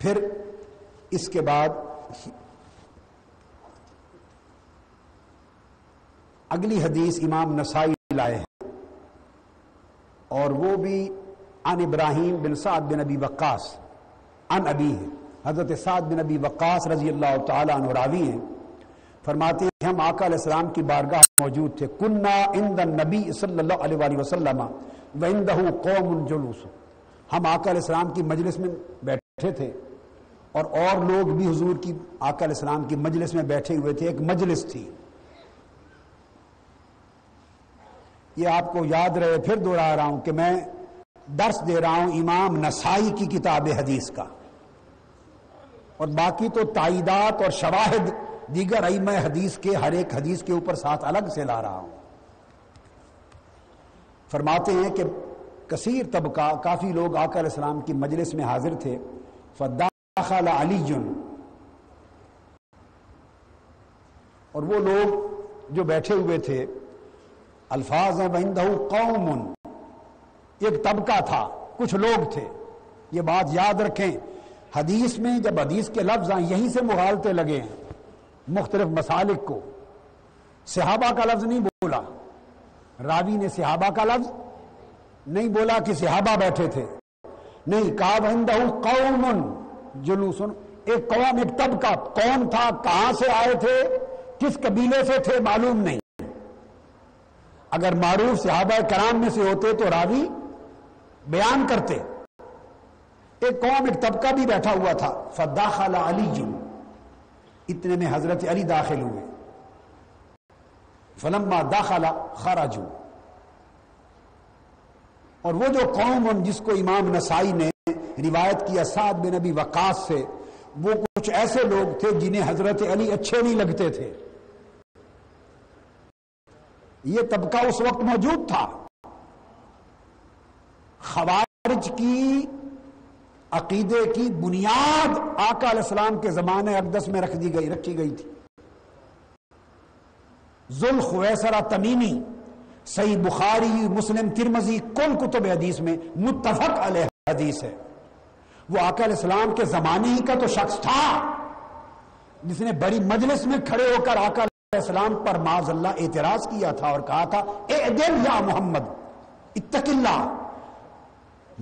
پھر اس کے بعد اگلی حدیث امام نسائی لائے ہیں، اور وہ بھی عن ابراہیم بن سعد بن ابی وقاص عن ابیہ، حضرت سعد بن ابی وقاص رضی اللہ تعالی عنہ راوی ہیں، فرماتے ہیں ہم آقا علیہ السلام کی بارگاہ موجود تھے، کنا عند النبی صلی اللہ علیہ وآلہ وسلم وعندہ قوم جلوس، ہم آقا علیہ السلام کی مجلس میں بیٹھے تھے اور لوگ بھی حضور کی آقا علیہ السلام کی مجلس میں بیٹھے ہوئے تھے، ایک مجلس تھی۔ یہ آپ کو یاد رہے، پھر دوہرا رہا ہوں کہ میں درس دے رہا ہوں امام نسائی کی کتاب حدیث کا، اور باقی تو تائیدات اور شواہد دیگر ائمہ حدیث کے ہر ایک حدیث کے اوپر ساتھ الگ سے لا رہا ہوں۔ فرماتے ہیں کہ کثیر طبقہ، کافی لوگ آقا علیہ السلام کی مجلس میں حاضر تھے، فدخل علی، اور وہ لوگ جو بیٹھے ہوئے تھے، الفاظ ہیں وعندہ قوم، ایک طبقہ تھا، کچھ لوگ تھے۔ یہ بات یاد رکھیں، حدیث میں جب حدیث کے لفظ آئیں یہیں سے مغالطے لگے ہیں مختلف مسالک کو۔ صحابہ کا لفظ نہیں بولا، راوی نے صحابہ کا لفظ نہیں بولا کہ صحابہ بیٹھے تھے، نہیں کہا وعندہ قوم جلوس، ایک قوم، ایک طبقہ، کون تھا، کہاں سے آئے تھے، کس قبیلے سے تھے، معلوم نہیں۔ اگر معروف صحابہ کرام میں سے ہوتے تو راوی بیان کرتے۔ ایک قوم، ایک طبقہ بھی بیٹھا ہوا تھا، فدخل علی، اتنے میں حضرت علی داخل ہوئے، فلما دخل خرجوا، اور وہ جو قوم جس کو امام نسائی نے روایت کیا سعد بن ابی وقاص سے، وہ کچھ ایسے لوگ تھے جنہیں حضرت علی اچھے نہیں لگتے تھے۔ یہ طبقہ اس وقت موجود تھا۔ خوارج کی عقیدے کی بنیاد آقا علیہ السلام کے زمانے اقدس میں رکھی گئی تھی۔ ذوالخویسرہ تمیمی، صحیح بخاری، مسلم، ترمذی، کل کتب حدیث میں متفق علیہ حدیث ہے۔ وہ آقا علیہ السلام کے زمانے ہی کا تو شخص تھا جس نے بڑی مجلس میں کھڑے ہو کر آقا علیہ السلام پر معاذ اللہ اعتراض کیا تھا اور کہا تھا اعدل یا محمد اتق اللہ۔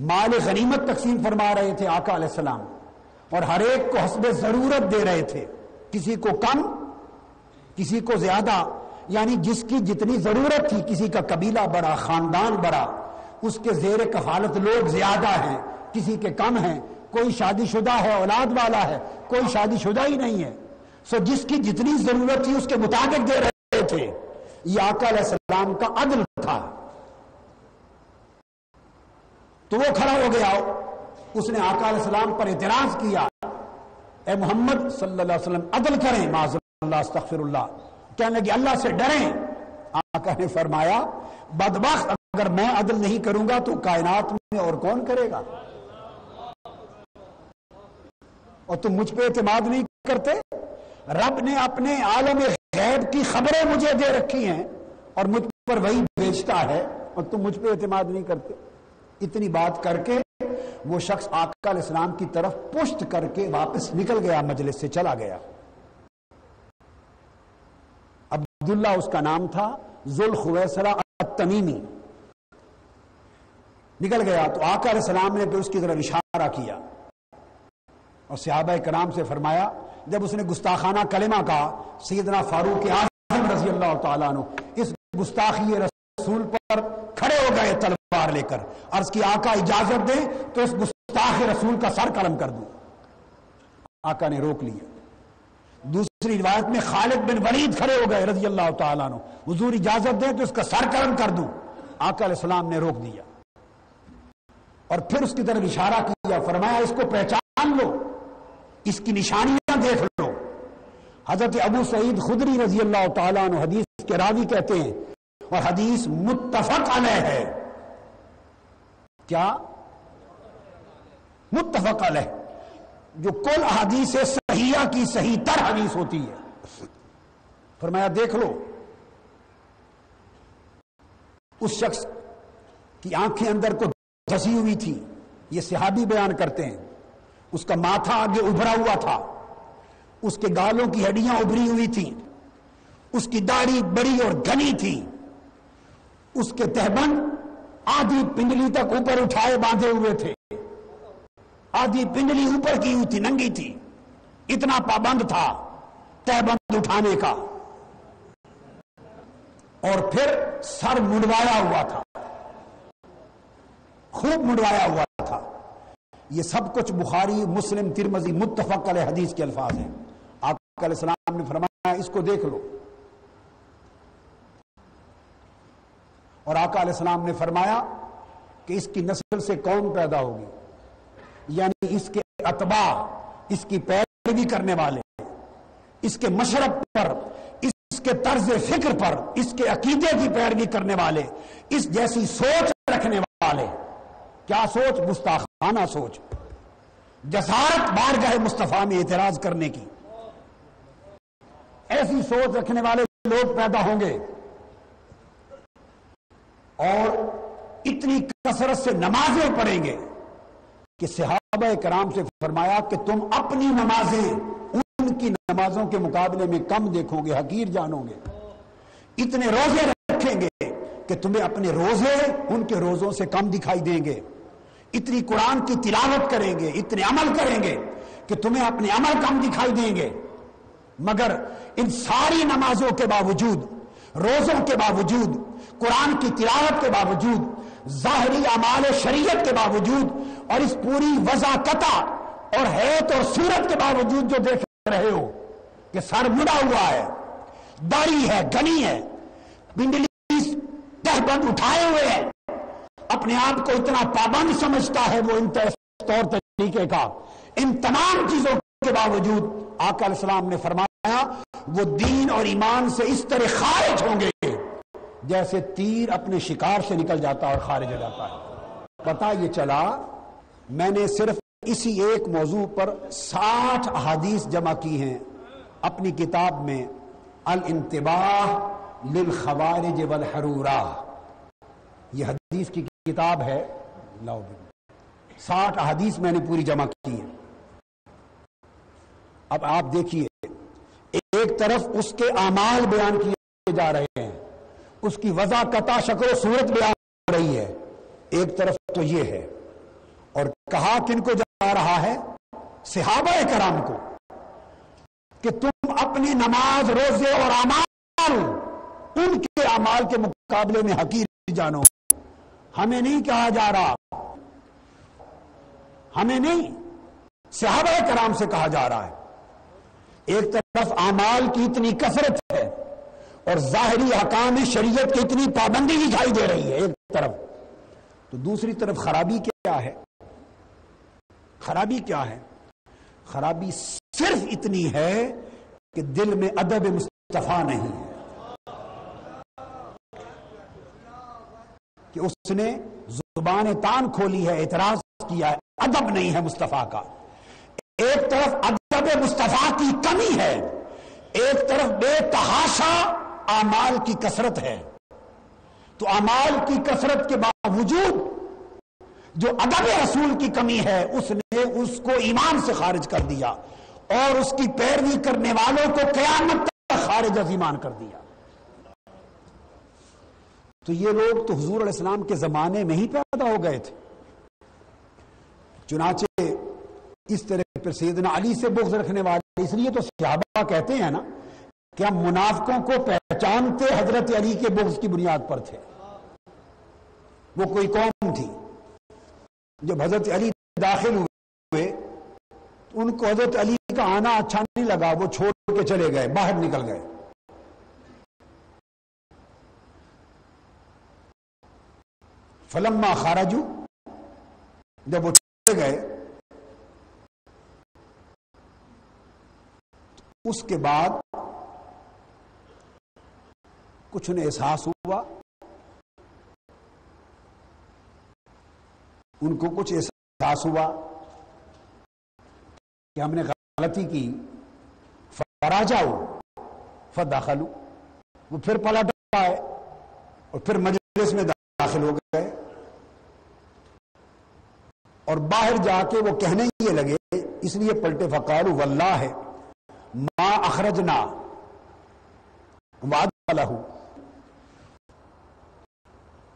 مال غنیمت تقسیم فرما رہے تھے آقا علیہ السلام، اور ہر ایک کو حسب ضرورت دے رہے تھے، کسی کو کم کسی کو زیادہ، یعنی جس کی جتنی ضرورت تھی۔ کسی کا قبیلہ بڑا، خاندان بڑا، اس کے زیر کفالت لوگ زیادہ ہیں، کسی کے کم ہیں، کوئی شادی شدہ ہے، اولاد والا ہے، کوئی شادی شدہ ہی نہیں ہے، سو جس کی جتنی ضرورت تھی اس کے مطابق دے رہے تھے۔ یہ آقا علیہ السلام کا عدل تھا۔ تو وہ کھڑا ہو گیا، اس نے آقا علیہ السلام پر اعتراض کیا، اے محمد صلی اللہ علیہ وسلم عدل کریں، معاذ اللہ استغفر اللہ، کہنے لگے اللہ سے ڈریں۔ آقا نے فرمایا بدبخت، اگر میں عدل نہیں کروں گا تو کائنات میں اور کون کرے گا؟ اور تم مجھ پہ اعتماد نہیں کرتے؟ رب نے اپنے عالم غیب کی خبریں مجھے دے رکھی ہیں اور مجھ پر وہی بھیجتا ہے، اور تم مجھ پہ اعتماد نہیں کرتے۔ اتنی بات کر کے وہ شخص آقا علیہ السلام کی طرف پشت کر کے واپس نکل گیا، مجلس سے چلا گیا۔ عبداللہ اس کا نام تھا، ذوالخویسرہ التمیمی، نکل گیا۔ تو آقا علیہ السلام نے پھر اس کی طرف اشارہ کیا اور صحابہ کرام سے فرمایا، جب اس نے گستاخانہ کلمہ کہا، سیدنا فاروق اعظم رضی اللہ تعالیٰ عنہ اس گستاخی رسول پر کھڑے ہو گئے تلوار لے کر، عرض کی آقا اجازت دیں تو اس گستاخ رسول کا سر قلم کر دوں۔ آقا نے روک لیا۔ دوسری روایت میں خالد بن ولید کھڑے ہو گئے رضی اللہ تعالیٰ عنہ، حضور اجازت دیں تو اس کا سر قلم کر دوں۔ آقا علیہ السلام نے روک دیا اور پھر اس کی طرف اشارہ کیا، فرمایا اس کو پہچان لو، اس کی نشانیاں دیکھ لو۔ حضرت ابو سعید خدری رضی اللہ تعالیٰ عنہ حدیث کے راوی کہتے ہیں، اور حدیث متفق علیہ ہے۔ کیا متفق علیہ؟ جو کل احادیث صحیحہ کی صحیح تر حدیث ہوتی ہے۔ فرمایا دیکھ لو، اس شخص کی آنکھیں اندر کو دھسی ہوئی تھی، یہ صحابی بیان کرتے ہیں، اس کا ماتھا آگے ابھرا ہوا تھا، اس کے گالوں کی ہڈیاں ابھری ہوئی تھیں، اس کی داڑھی بڑی اور گھنی تھی، اس کے تہبند آدھی پنڈلی تک اوپر اٹھائے باندھے ہوئے تھے، آدھی پنڈلی اوپر کی ہوئی تھی، ننگی تھی، اتنا پابند تھا تہبند اٹھانے کا، اور پھر سر منڈوایا ہوا تھا، خوب منڈوایا ہوا تھا۔ یہ سب کچھ بخاری، مسلم، ترمذی متفق علیہ حدیث کے الفاظ ہیں۔ آقا علیہ السلام نے فرمایا اس کو دیکھ لو، اور آقا علیہ السلام نے فرمایا کہ اس کی نسل سے قوم پیدا ہوگی، یعنی اس کے اتباع، اس کی پیروی کرنے والے، اس کے مشرب پر، اس کے طرز فکر پر، اس کے عقیدے کی پیروی کرنے والے، اس جیسی سوچ رکھنے والے۔ کیا سوچ؟ گستاخانہ سوچ، جسارت بارگاہ مصطفیٰ میں اعتراض کرنے کی، ایسی سوچ رکھنے والے لوگ پیدا ہوں گے، اور اتنی کثرت سے نمازیں پڑھیں گے کہ صحابہ کرام سے فرمایا کہ تم اپنی نمازیں ان کی نمازوں کے مقابلے میں کم دیکھو گے، حقیر جانو گے۔ اتنے روزے رکھیں گے کہ تمہیں اپنے روزے ان کے روزوں سے کم دکھائی دیں گے، اتنی قرآن کی تلاوت کریں گے، اتنے عمل کریں گے کہ تمہیں اپنے عمل کم دکھائی دیں گے، مگر ان ساری نمازوں کے باوجود، روزوں کے باوجود، قرآن کی تلاوت کے باوجود، ظاہری اعمال شریعت کے باوجود، اور اس پوری وضاقتہ اور حیت اور صورت کے باوجود جو دیکھ رہے ہو کہ سر مڑا ہوا ہے، داڑھی ہے، گھنی ہے، پنڈلی تہبند اٹھائے ہوئے ہیں، اپنے آپ کو اتنا پابند سمجھتا ہے وہ طور طریقے کا، ان تمام چیزوں کے باوجود آقا علیہ السلام نے فرمایا وہ دین اور ایمان سے اس طرح خارج ہوں گے جیسے تیر اپنے شکار سے نکل جاتا اور خارج ہو جاتا ہے۔ پتہ یہ چلا، میں نے صرف اسی ایک موضوع پر 60 احادیث جمع کی ہیں اپنی کتاب میں الانتباہ للخوارج والحرورہ، یہ حدیث کی کتاب ہے، 60 احادیث میں نے پوری جمع کی ہیں۔ اب آپ دیکھیے، ایک طرف اس کے اعمال بیان کیے جا رہے ہیں، اس کی وضاقتہ شکل و صورت بیان ہو رہی ہے، ایک طرف تو یہ ہے، اور کہا کن کو جا رہا ہے؟ صحابہ کرام کو، کہ تم اپنی نماز، روزے اور اعمال ان کے اعمال کے مقابلے میں حقیر جانو۔ ہمیں نہیں کہا جا رہا، ہمیں نہیں، صحابہ کرام سے کہا جا رہا ہے۔ ایک طرف اعمال کی اتنی کثرت ہے اور ظاہری احکام شریعت کی اتنی پابندی دکھائی دے رہی ہے ایک طرف، تو دوسری طرف خرابی کیا ہے؟ خرابی کیا ہے؟ خرابی صرف اتنی ہے کہ دل میں ادب مصطفیٰ نہیں ہے، کہ اس نے زبان تان کھولی ہے، اعتراض کیا ہے، ادب نہیں ہے مصطفیٰ کا۔ ایک طرف ادب مصطفیٰ کی کمی ہے، ایک طرف بے تحاشا اعمال کی کثرت ہے، تو اعمال کی کثرت کے باوجود جو ادب رسول کی کمی ہے اس نے اس کو ایمان سے خارج کر دیا اور اس کی پیروی کرنے والوں کو قیامت تک خارج از ایمان کر دیا۔ تو یہ لوگ تو حضور علیہ السلام کے زمانے میں ہی پیدا ہو گئے تھے، چنانچہ اس طرح پر سیدنا علی سے بغض رکھنے والے، اس لیے تو صحابہ کہتے ہیں نا کہ ہم منافقوں کو پہچانتے حضرت علی کے بغض کی بنیاد پر تھے۔ وہ کوئی قوم تھی، جب حضرت علی داخل ہوئے تو ان کو حضرت علی کا آنا اچھا نہیں لگا، وہ چھوڑ کے چلے گئے، باہر نکل گئے۔ فلما خرجوا، جب وہ چلے گئے اس کے بعد کچھ انہیں احساس ہوا، ان کو کچھ احساس ہوا کہ ہم نے غلطی کی، فراجعوا فدخلوا، وہ پھر پلٹ آئے اور پھر مجلس میں داخل ہو گئے، اور باہر جا کے وہ کہنے یہ لگے اس لیے پلٹے فقالوا واللہ ما اخرجنا وعدہ لہ،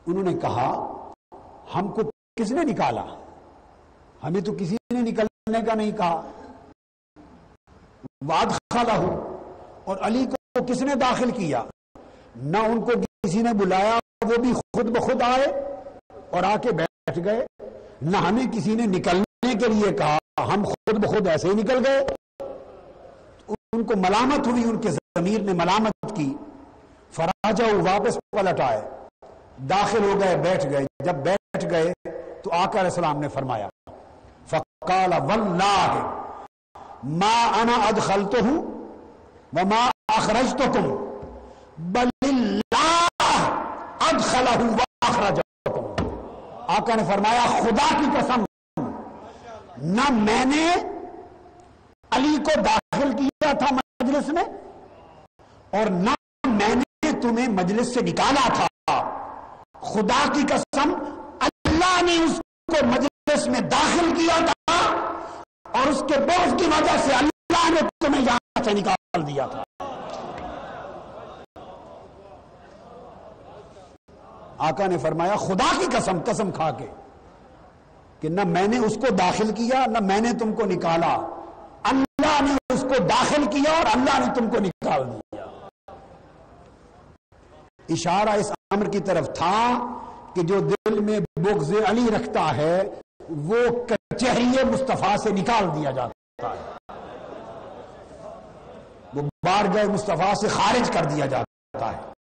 انہوں نے کہا ہم کو کس نے نکالا، ہمیں تو کسی نے نکلنے کا نہیں کہا، وادخلہ، اور علی کو کس نے داخل کیا، نہ ان کو کسی نے بلایا وہ بھی خود بخود آئے اور آ کے بیٹھ گئے، نہ ہمیں کسی نے نکلنے کے لیے کہا ہم خود بخود ایسے ہی نکل گئے۔ ان کو ملامت ہوئی، ان کے ضمیر نے ملامت کی، فراجعوا، واپس پلٹ آئے، داخل ہو گئے، بیٹھ گئے۔ جب بیٹھ گئے تو آقا علیہ السلام نے فرمایا فقال واللہ ما انا ادخلتہ وما اخرجتکم بل اللہ ادخلہ واخرجکم، آقا نے فرمایا خدا کی قسم نہ میں نے علی کو داخل کیا تھا مجلس میں اور نہ میں نے تمہیں مجلس سے نکالا تھا، خدا کی قسم اللہ نے اس کو مجلس میں داخل کیا تھا اور اس کے بغض کی وجہ سے اللہ نے تمہیں یہاں سے نکال دیا تھا۔ آقا نے فرمایا خدا کی قسم، قسم کھا کے کہ نہ میں نے اس کو داخل کیا نہ میں نے تم کو نکالا، اللہ نے اس کو داخل کیا اور اللہ نے تم کو نکال دیا۔ اشارہ اس امر کی طرف تھا کہ جو دل میں بغض علی رکھتا ہے وہ کچہری مصطفیٰ سے نکال دیا جاتا ہے، وہ بارگاہ مصطفیٰ سے خارج کر دیا جاتا ہے۔